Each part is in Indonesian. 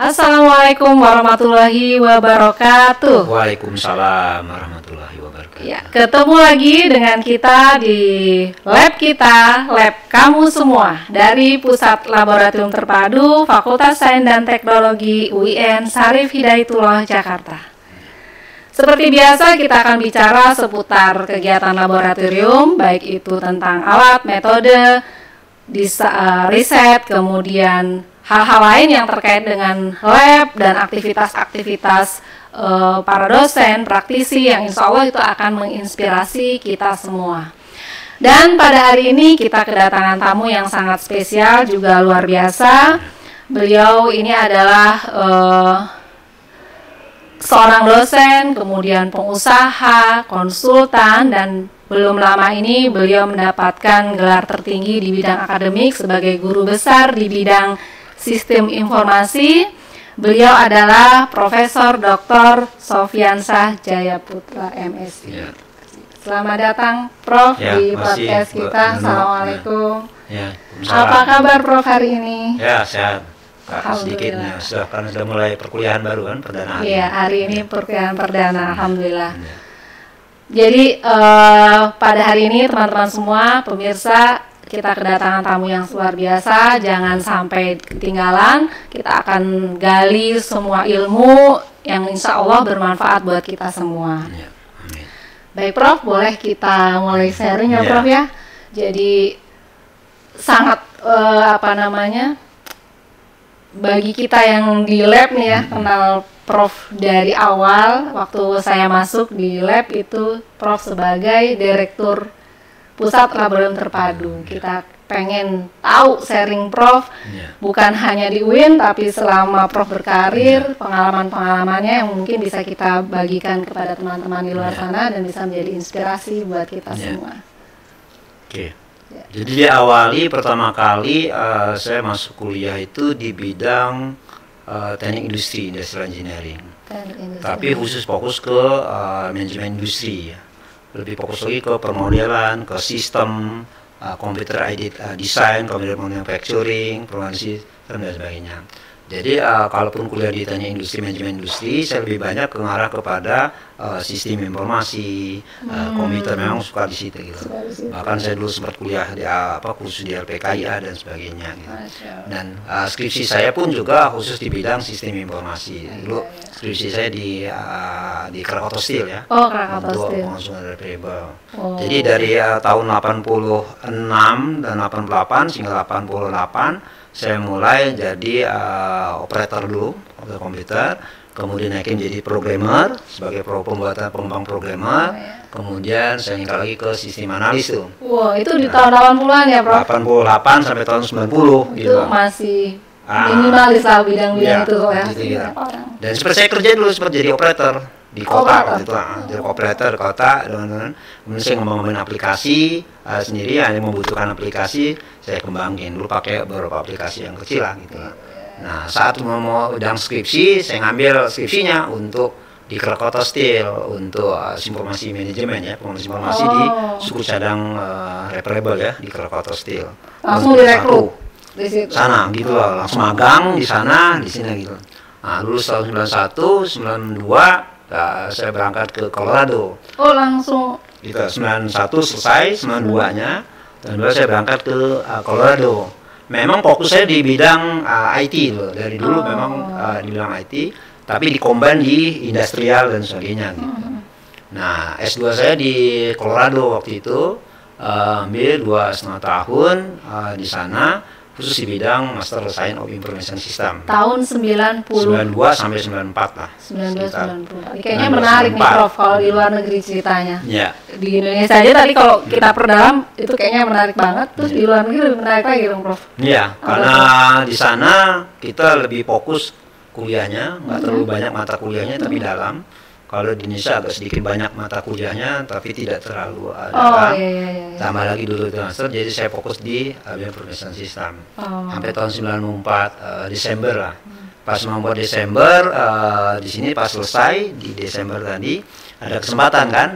Assalamualaikum warahmatullahi wabarakatuh. Waalaikumsalam warahmatullahi wabarakatuh. Ya, ketemu lagi dengan kita di lab kita, lab kamu semua dari Pusat Laboratorium Terpadu Fakultas Sains dan Teknologi UIN Syarif Hidayatullah Jakarta. Seperti biasa kita akan bicara seputar kegiatan laboratorium, baik itu tentang alat, metode, riset, kemudian hal-hal lain yang terkait dengan lab dan aktivitas-aktivitas para dosen, praktisi yang insya Allah itu akan menginspirasi kita semua. Dan pada hari ini kita kedatangan tamu yang sangat spesial juga luar biasa. Beliau ini adalah seorang dosen, kemudian pengusaha, konsultan, dan belum lama ini beliau mendapatkan gelar tertinggi di bidang akademik sebagai guru besar di bidang Sistem Informasi. Beliau adalah Profesor Dr. Sofyansah Jayaputra MSc. Ya. Selamat datang Prof ya, di podcast kita. Assalamualaikum. Ya, apa kabar Prof hari ini? Ya, sehat. Sedikitnya sudah mulai perkuliahan baru kan, perdana hari. Iya, hari ini perkuliahan perdana, alhamdulillah. Ya. Jadi pada hari ini teman-teman semua pemirsa, kita kedatangan tamu yang luar biasa, jangan sampai ketinggalan. Kita akan gali semua ilmu yang insya Allah bermanfaat buat kita semua. Ya, amin. Baik Prof, boleh kita mulai sharing ya Prof ya. Jadi sangat bagi kita yang di lab nih ya, kenal Prof dari awal. Waktu saya masuk di lab itu Prof sebagai Direktur Pusat Laboratorium Terpadu. Kita pengen tahu sharing Prof, bukan hanya di UIN, tapi selama Prof berkarir, pengalaman-pengalamannya yang mungkin bisa kita bagikan kepada teman-teman di luar sana dan bisa menjadi inspirasi buat kita semua. Oke. Jadi diawali pertama kali saya masuk kuliah itu di bidang teknik industri, industrial engineering. Tapi khusus fokus ke manajemen industri ya. Lebih fokus lagi ke permodelan, ke sistem, computer aided design, computer manufacturing, programming sistem dan sebagainya. Jadi kalaupun kuliah di teknik industri, manajemen industri, saya lebih banyak mengarah kepada sistem informasi, komputer, memang suka di situ gitu. Bahkan saya dulu sempat kuliah di khusus di LPKIA dan sebagainya gitu. Dan skripsi saya pun juga khusus di bidang sistem informasi. Dulu skripsi saya di Krakatau Steel ya. Oh, Krakatau untuk Steel. pengasuhan variable. Jadi dari tahun 86 dan 88 hingga 88 saya mulai jadi operator dulu, operator komputer, kemudian naikin jadi programmer sebagai pengembang programmer, kemudian saya ingin lagi ke sistem analis tuh. Wow, itu di tahun 80-an ya Prof? 88 sampai tahun 90 itu gitu. Masih minimalis lah bidang-bidang itu ya. Gitu. Dan seperti saya kerja dulu seperti jadi operator di kota waktu itu, jadi operator di kota, kemudian saya ngembangin aplikasi sendiri, yang membutuhkan aplikasi saya kembangin dulu pakai beberapa aplikasi yang kecil lah gitu. Nah saat mau udang skripsi, saya ngambil skripsinya untuk di Krakatau Steel untuk informasi manajemen ya, pengelolaan informasi di suku cadang reparable ya di Krakatau Steel. Langsung direkrut di situ. Sana gitu lah, langsung magang di sana, di sini gitu. Nah lulus tahun 91, 92 saya berangkat ke Colorado. Oh langsung. Gitu, 91 selesai, 92-nya, dan 92 saya berangkat ke Colorado. Memang fokus saya di bidang IT loh, dari dulu memang di bidang IT, tapi dikombin di industrial dan sebagainya. Gitu. Nah S2 saya di Colorado waktu itu, ambil 2,5 tahun di sana, khusus di bidang Master Science of Information System. Tahun 92 sampai 94 lah. 92 94. Kayaknya menarik nih Prof kalau di luar negeri ceritanya. Ya. Di Indonesia aja tadi kalau kita perdalam itu kayaknya menarik banget, terus di luar negeri lebih menarik lagi dong Prof. Iya, karena di sana kita lebih fokus kuliahnya, nggak terlalu banyak mata kuliahnya tapi dalam. Kalau di Indonesia agak sedikit banyak mata kuliahnya, tapi tidak terlalu ada. Iya. Tambah lagi dulu itu master, jadi saya fokus di information system. Sampai tahun 94 Desember lah. Pas mau buat Desember, di sini pas selesai di Desember tadi ada kesempatan kan,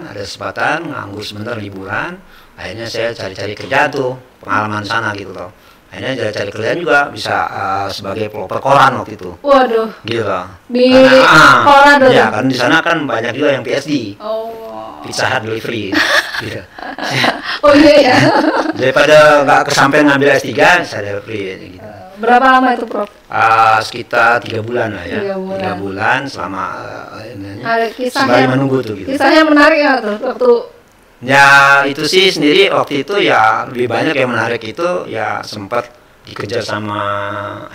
nganggur sebentar liburan. Akhirnya saya cari-cari kerja tuh, pengalaman sana gitu loh. Akhirnya cari kerjaan juga bisa sebagai pelopor koran waktu itu. Waduh. Gitu. Di koran dulu. Ya, kan di sana kan banyak juga yang PhD. Oh. Pizza Hut delivery. Gitu. Oh iya ya. Daripada nggak kesampaian ngambil S3, saya delivery gitu. Berapa lama itu, Prof? Sekitar 3 bulan lah ya. 3 bulan selama sebagai menunggu tuh gitu. Kisahnya menarik ya tuh waktu. Ya itu sih sendiri waktu itu ya lebih banyak yang menarik itu ya sempat dikejar sama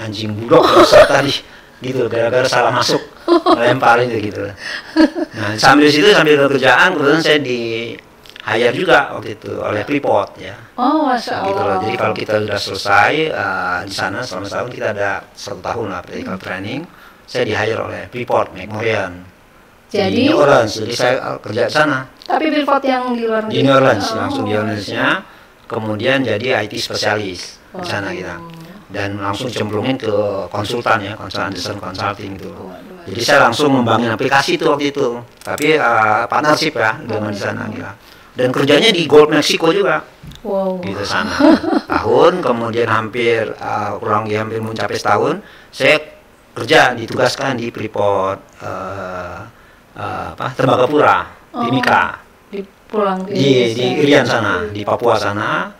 anjing bulldog tadi gitu gara-gara salah masuk lemparin gitu. Nah sambil kerjaan kemudian saya di hire juga waktu itu oleh Freeport ya. Oh masya Allah. Gitu loh. Jadi kalau kita sudah selesai di sana selama setahun kita ada 1 tahun lah practical training. Saya di hire oleh Freeport McMoRan. Jadi di New Orleans, jadi saya kerja di sana. Tapi Freeport yang di luar negeri? Di New Orleans, langsung di Orleans-nya. Kemudian jadi IT spesialis di sana kita. Dan langsung cemplungin ke konsultan ya, desain consulting itu. Jadi saya langsung ngembangin aplikasi itu waktu itu. Tapi partnership ya dengan di sana gitu. Dan kerjanya di Gulf Mexico juga. Wow. Gitu sana. Tahun, kemudian hampir hampir mencapai setahun, saya kerja ditugaskan di Freeport Tembagapura, Timika, di Irian sana, di Papua sana,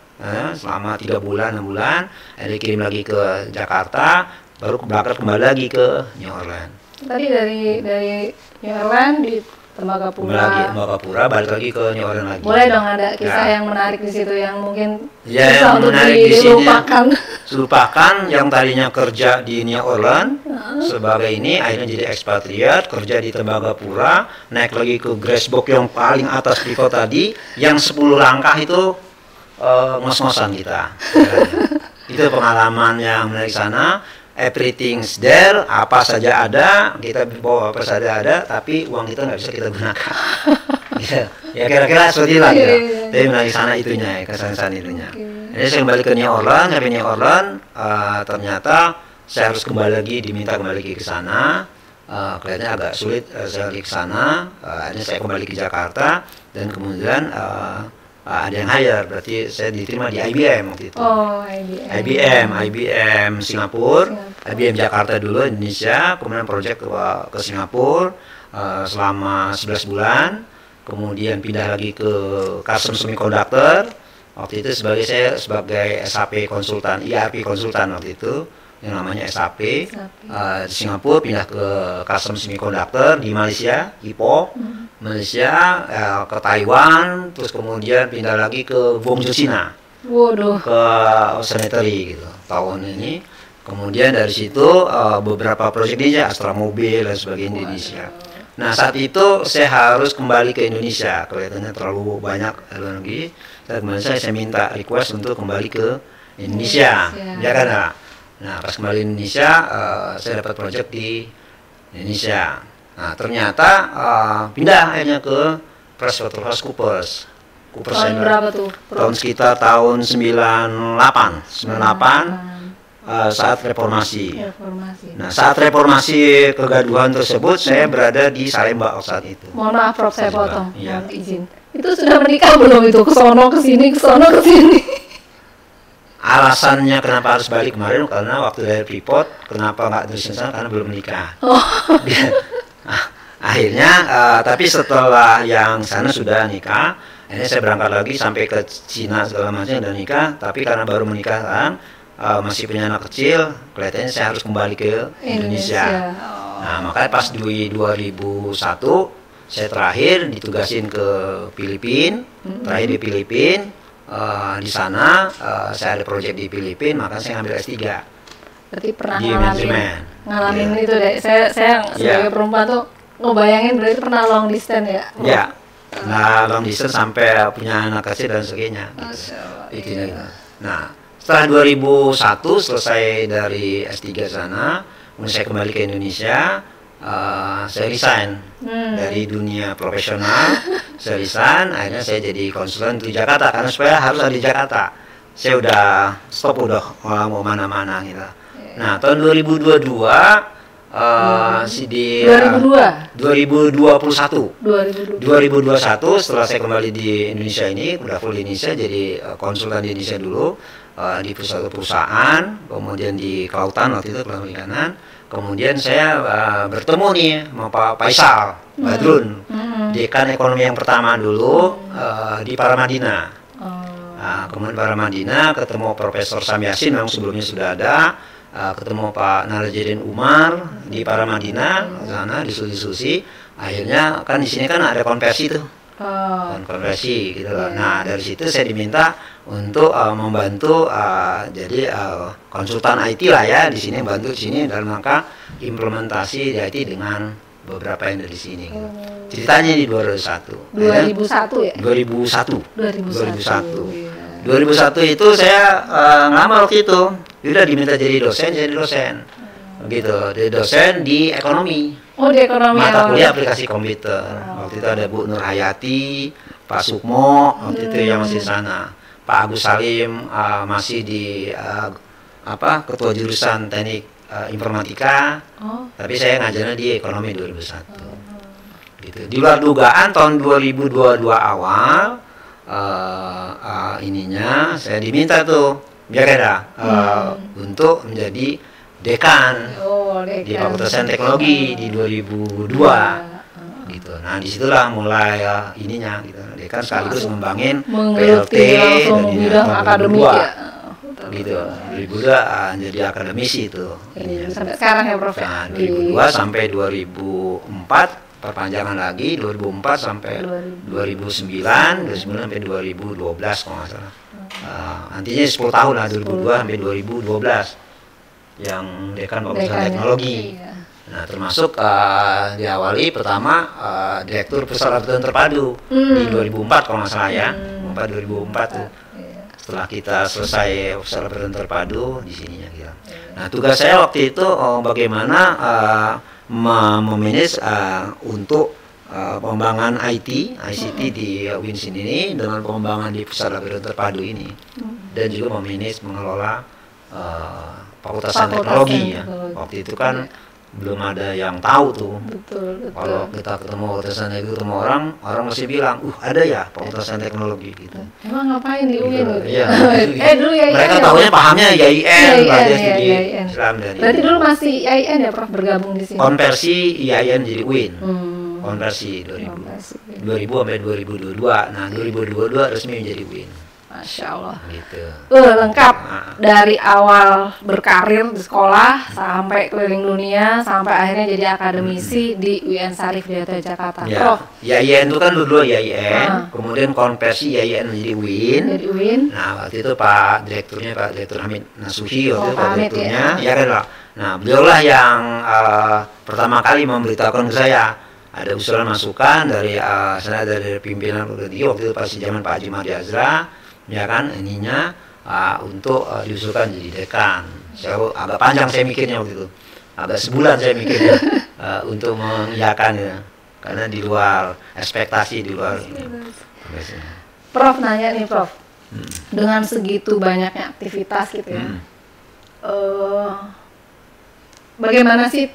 selama 3 bulan, 6 bulan, dikirim lagi ke Jakarta, baru berangkat kembali lagi ke New Orleans. Tadi dari New Orleans di Tembagapura, balik lagi ke New Orleans lagi. Boleh dong ada kisah yang menarik di situ yang mungkin yang untuk dilupakan. Lupakan yang tadinya kerja di New Orleans sebagai ini akhirnya jadi ekspatriat kerja di Tembagapura, naik lagi ke Gracebook yang paling atas Freeport tadi, yang 10 langkah itu ngos-ngosan kita. Itu pengalaman yang menarik sana. Everything's there, apa saja ada, kita bawa apa saja ada, tapi uang kita nggak bisa kita gunakan. Ya kira-kira seperti lah gitu. Tapi menarik sana itunya, kesan-kesan itunya. Jadi saya kembali ke New Orleans, sampai New Orleans, ternyata saya harus kembali lagi, diminta kembali lagi ke sana. Kelihatannya agak sulit saya lagi ke sana. Akhirnya saya kembali ke Jakarta dan kemudian ada yang hire, berarti saya diterima di IBM waktu itu. Oh, IBM Singapura, IBM Jakarta dulu Indonesia, kemudian proyek ke Singapura selama 11 bulan, kemudian pindah lagi ke Custom Semiconductor. Waktu itu saya sebagai SAP konsultan, ERP konsultan waktu itu, yang namanya SAP. Di Singapura pindah ke Custom Semiconductor di Malaysia, Ipoh. Malaysia, ke Taiwan, terus kemudian pindah lagi ke Guangzhou, Cina. Waduh. Ke sanitary gitu tahun ini. Kemudian dari situ beberapa proyek di Astra Mobil dan sebagainya di Indonesia. Nah saat itu saya harus kembali ke Indonesia, kelihatannya terlalu banyak luar negeri. Saya minta request untuk kembali ke Indonesia, ya kan? Nah pas kembali Indonesia, saya dapat proyek di Indonesia. Nah ternyata pindah akhirnya ke PricewaterhouseCoopers. Tahun berapa tuh? Tahun sekitar tahun 98 saat reformasi. Nah saat reformasi kegaduhan tersebut saya berada di Salemba saat itu. Mohon maaf Prof, saya potong. Ya. Izin. Itu sudah menikah belum itu? Kesono kesini, kesono kesini. Alasannya kenapa harus balik kemarin karena waktu dari Freeport, kenapa nggak dari sana karena belum menikah. Akhirnya tapi setelah yang sana sudah nikah, akhirnya saya berangkat lagi sampai ke Cina segala macam dan nikah, tapi karena baru menikah kan masih punya anak kecil, kelihatannya saya harus kembali ke Indonesia. Nah makanya pas di 2001 saya terakhir ditugasin ke Filipina, terakhir di Filipina. Di sana saya ada proyek di Filipina, maka saya ambil S3. Berarti pernah di ngalamin itu deh. Saya sebagai perempuan tuh ngebayangin berarti pernah long distance ya? Iya. Nah long distance sampai punya anak kecil dan sebagainya. Gitu. Nah setelah 2001 selesai dari S3 sana, kemudian saya kembali ke Indonesia. Saya resign dari dunia profesional, saya resign, akhirnya saya jadi konsultan di Jakarta karena supaya harus ada di Jakarta. Saya udah stop, udah mau mana-mana gitu. Nah tahun 2022 di 2021 setelah saya kembali di Indonesia ini, udah full di Indonesia, jadi konsultan di Indonesia dulu, di perusahaan, kemudian di kelautan waktu itu, kelautan perikanan. Kemudian saya bertemu nih sama Pak Faisal Badrun, dekan ekonomi yang pertama dulu di Paramadina. Kemudian Paramadina ketemu Profesor Sam Yasin, memang sebelumnya sudah ada. Ketemu Pak Nalajedin Umar di Paramadina, sana diskusi. Akhirnya kan di sini kan ada konversi tuh, konversi gitu loh. Nah dari situ saya diminta untuk membantu jadi konsultan IT lah ya di sini, bantu di sini dalam rangka implementasi di IT dengan beberapa yang dari sini. Gitu. Ceritanya di 2001 ya? 2001 itu saya ngelamar waktu itu, udah diminta jadi dosen, gitu, jadi dosen di ekonomi. Oh, di ekonomi. Mata kuliah aplikasi komputer. Waktu itu ada Bu Nur Hayati, Pak Sukmo, waktu itu yang masih di sana. Pak Agus Salim masih di ketua jurusan teknik informatika. Tapi saya ngajarnya di ekonomi 2001. Gitu. Di luar dugaan tahun 2022 awal. Saya diminta tuh untuk menjadi dekan di Fakultas Sains Teknologi di 2002 gitu. Nah disitulah mulai gitu, dekan sekaligus ngembangin PLT dan bidang akademik ya. Gitu. 2002 jadi akademisi itu. Sampai sekarang ya Prof. Nah, 2002 sampai 2004 perpanjangan lagi 2004 sampai 2009 sampai 2012 kalau nggak salah. Nantinya 10 tahun lah 2002 sampai 2012 yang dekan Fakultas Teknologi. Iya. Nah termasuk diawali pertama Direktur Pusat Laboratorium Terpadu di 2004 kalau nggak salah ya, 2004 tuh. Setelah kita selesai Pusat Laboratorium Terpadu di sininya gitu. Nah tugas saya waktu itu bagaimana memanage untuk pengembangan ICT di WINSIN ini dengan pengembangan di Pusat Laboratorium Terpadu ini, dan juga memanage mengelola Fakultas Sains Teknologi ya. Waktu itu kan belum ada yang tahu tuh. Betul. Kalau kita ketemu Fakultas Sains Teknologi, ketemu orang masih bilang, ada ya Fakultas Sains Teknologi gitu. Emang ngapain di UIN gitu? Iya. Dulu ya. Mereka tahunya pahamnya IAIN, IAIN. Islam dan berarti dulu masih IAIN ya Prof bergabung di sini. Konversi IAIN jadi UIN. Konversi 2000 sampai 2022. Nah, 2022 resmi menjadi UIN. Masya Allah. Gitu. Lengkap dari awal berkarir di sekolah sampai keliling dunia sampai akhirnya jadi akademisi di UIN Syarif Hidayatullah Jakarta. Ya. Prof. IAIN itu kan dulu IAIN, kemudian konversi IAIN menjadi UIN. Jadi UIN. Nah, waktu itu Pak Direktur Hamid Nasuhi waktu itu Pak Direkturnya, ya kan lah. Nah, beliaulah yang pertama kali memberitahukan ke saya ada usulan masukan dari saya dari pimpinan waktu itu pasti zaman Pak Haji Mahdi Azra, ya kan untuk diusulkan jadi dekan. Saya agak panjang saya mikirnya waktu itu, agak sebulan saya mikirnya untuk mengiyakan ya, karena di luar ekspektasi, di luar. Prof nanya nih Prof, dengan segitu banyaknya aktivitas gitu ya, bagaimana sih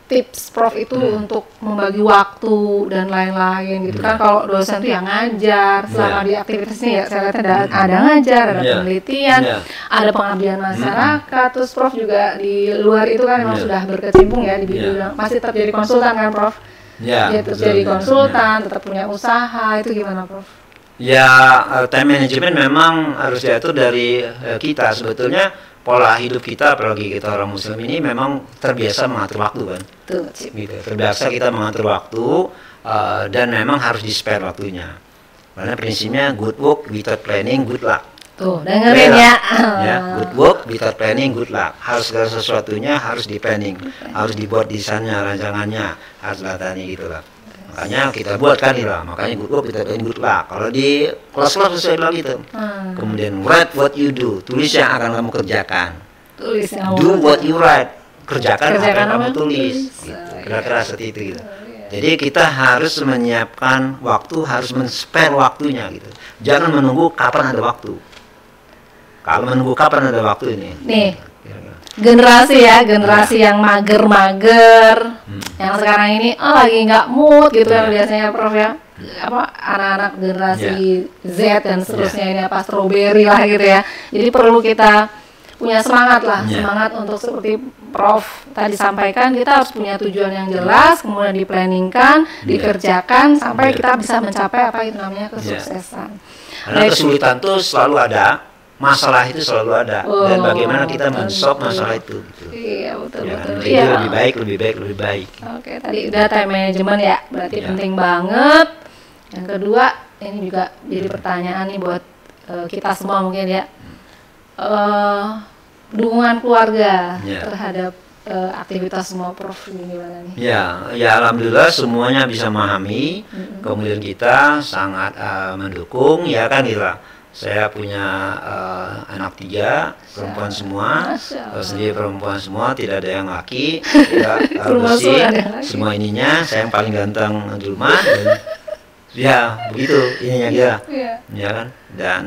tips Prof itu untuk membagi waktu dan lain-lain gitu kan? Kalau dosen tuh yang ngajar selama di aktivitasnya ya saya lihat ada ngajar, ada penelitian, ada pengabdian masyarakat. Terus Prof juga di luar itu kan memang sudah berkecimpung ya di bidang, masih tetap jadi konsultan kan Prof? Ya, tetap jadi konsultan, tetap punya usaha, itu gimana Prof? Ya, time management memang harus diatur dari kita. Sebetulnya pola hidup kita, apalagi kita orang Muslim ini memang terbiasa mengatur waktu kan. Gitu. Terbiasa kita mengatur waktu dan memang harus di-spare waktunya. Karena prinsipnya good work without planning, good luck. Tuh, dengerin ya. Good work without planning, good luck. Harus segala sesuatunya harus di-planning, harus dibuat desainnya, rancangannya, harus latani gitu lah. Makanya kita buat kan lah, makanya good work without planning, good luck. Kalau di kelas-kelas sesuai bilang gitu. Kemudian write what you do, tulis yang akan kamu kerjakan. Tulis yang do what you write, kerjakan apa yang kamu tulis. Gitu. Kira-kira seperti itu gitu. Jadi kita harus menyiapkan waktu, harus men-spare waktunya gitu. Jangan menunggu kapan ada waktu. Kalau menunggu kapan ada waktu ini. Nih, generasi yang mager-mager, yang sekarang ini lagi nggak mood gitu kan biasanya Prof ya, anak-anak generasi Z dan seterusnya ini strawberry lah gitu ya. Jadi perlu kita punya semangat lah, semangat untuk seperti Prof tadi sampaikan, kita harus punya tujuan yang jelas, kemudian diplanningkan, dikerjakan sampai kita bisa mencapai apa itu namanya kesuksesan. Karena kesulitan tuh selalu ada, masalah itu selalu ada, dan bagaimana kita men-solve masalah itu. Gitu. Iya betul. Itu lebih baik. Oke, tadi udah time management ya, berarti penting banget. Yang kedua, ini juga jadi pertanyaan nih buat kita semua mungkin ya. Dukungan keluarga terhadap aktivitas semua Prof gimana nih? Ya alhamdulillah semuanya bisa memahami. Kemudian kita sangat mendukung ya kan kita. Saya punya anak 3 perempuan semua, sendiri perempuan semua, tidak ada yang laki, tidak bersih, semua ininya. Saya yang paling ganteng di rumah. Dan, ya begitu ininya dia, ya kan. Dan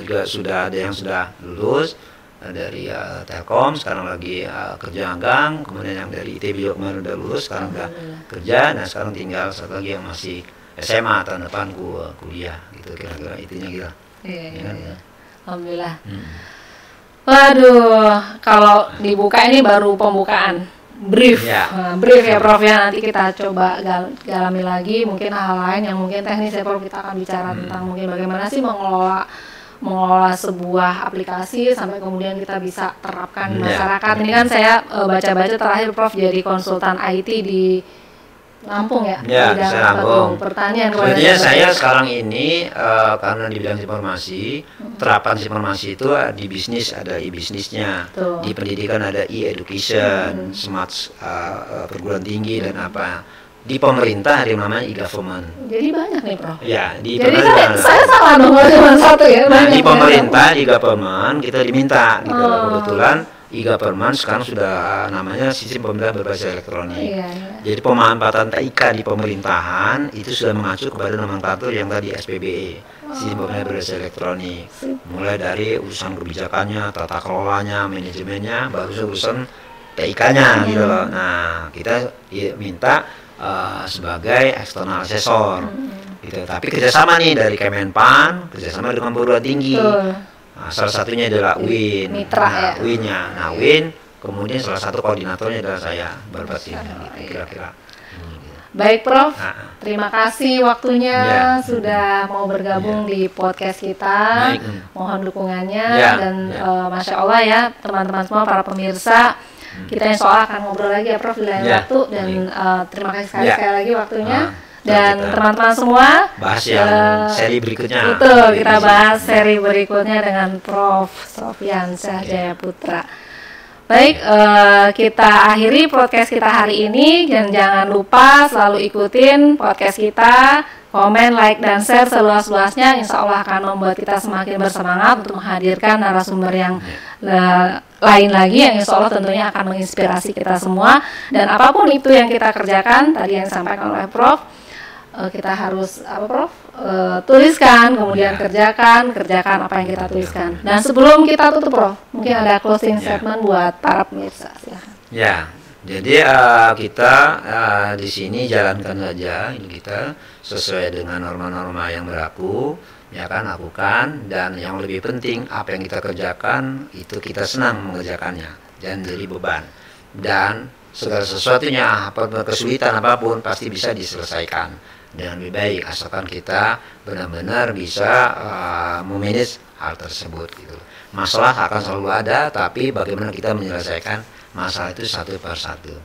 juga sudah ada yang sudah lulus dari Telkom, sekarang lagi kerja magang. Kemudian yang dari ITB juga kemarin udah lulus, sekarang udah kerja. Dan sekarang tinggal satu lagi yang masih SMA, tahun depan kuliah gitu, kira-kira itunya gitu. Iya. Alhamdulillah. Waduh, kalau dibuka ini baru pembukaan. Brief ya Prof ya, nanti kita coba galami lagi mungkin hal lain yang mungkin teknis ya Prof, kita akan bicara tentang mungkin bagaimana sih mengelola sebuah aplikasi sampai kemudian kita bisa terapkan di masyarakat. Ini kan saya baca-baca terakhir Prof jadi konsultan IT di Lampung ya, saya Lampung. Pertanian. Sebenarnya saya sekarang ini karena di bidang informasi, terapan informasi itu di bisnis ada e-bisnisnya, di pendidikan ada e-education, smart perguruan tinggi dan apa. Di pemerintah ada yang namanya e-government. Jadi banyak nih Prof. Ya, di jadi saya salah nomor cuma satu ya. Di pemerintah di government kita diminta gitu. Kebetulan e-government sekarang sudah namanya sistem pemerintahan berbasis elektronik. Jadi pemanfaatan TIK di pemerintahan itu sudah mengacu kepada nomenklatur yang tadi SPBE, sistem pemerintahan berbasis elektronik. Mulai dari urusan kebijakannya, tata kelolanya, manajemennya, baru urusan TIK-nya gitu loh. Nah, kita minta sebagai external assessor gitu. Tapi kerjasama nih dari Kemenpan, kerjasama dengan perguruan tinggi. Nah, salah satunya adalah UIN, UIN-nya. Nah, UIN kemudian salah satu koordinatornya adalah saya, berbasis kira-kira. Baik Prof, terima kasih waktunya sudah mau bergabung di podcast kita. Mohon dukungannya dan Masya Allah ya teman-teman semua, para pemirsa. Kita insya Allah akan ngobrol lagi ya Prof di lain waktu, dan terima kasih sekali lagi waktunya. Dan teman-teman semua bahas yang seri berikutnya. Betul, kita bahas seri berikutnya dengan Prof Sofyansyah Jayaputra. Baik, kita akhiri podcast kita hari ini, dan jangan lupa selalu ikutin podcast kita, komen, like, dan share seluas-luasnya. Insya Allah akan membuat kita semakin bersemangat untuk menghadirkan narasumber yang lain lagi yang insya Allah tentunya akan menginspirasi kita semua. Dan apapun itu yang kita kerjakan, tadi yang disampaikan oleh Prof, kita harus Prof? Tuliskan, kemudian kerjakan apa yang kita tuliskan. Dan sebelum kita tutup Prof, mungkin ada closing statement buat para pemirsa, silahkan. Ya, jadi kita di sini jalankan saja ini kita sesuai dengan norma-norma yang berlaku, ya kan, lakukan, dan yang lebih penting apa yang kita kerjakan itu kita senang mengerjakannya, jangan jadi beban. Dan segala sesuatunya, kesulitan apapun pasti bisa diselesaikan dengan lebih baik, asalkan kita benar-benar bisa memanage hal tersebut gitu. Masalah akan selalu ada, tapi bagaimana kita menyelesaikan masalah itu satu per satu.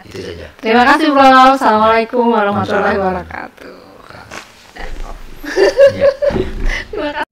Itu saja. Terima kasih Prof. Assalamualaikum warahmatullahi wabarakatuh. Terima kasih.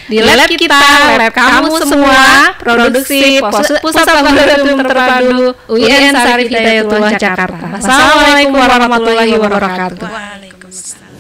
di lab kita, lab kamu semua, produksi Pusat Laboratorium Terpadu UIN Syarif Hidayatullah Jakarta. Assalamualaikum warahmatullahi wabarakatuh. Waalaikumsalam.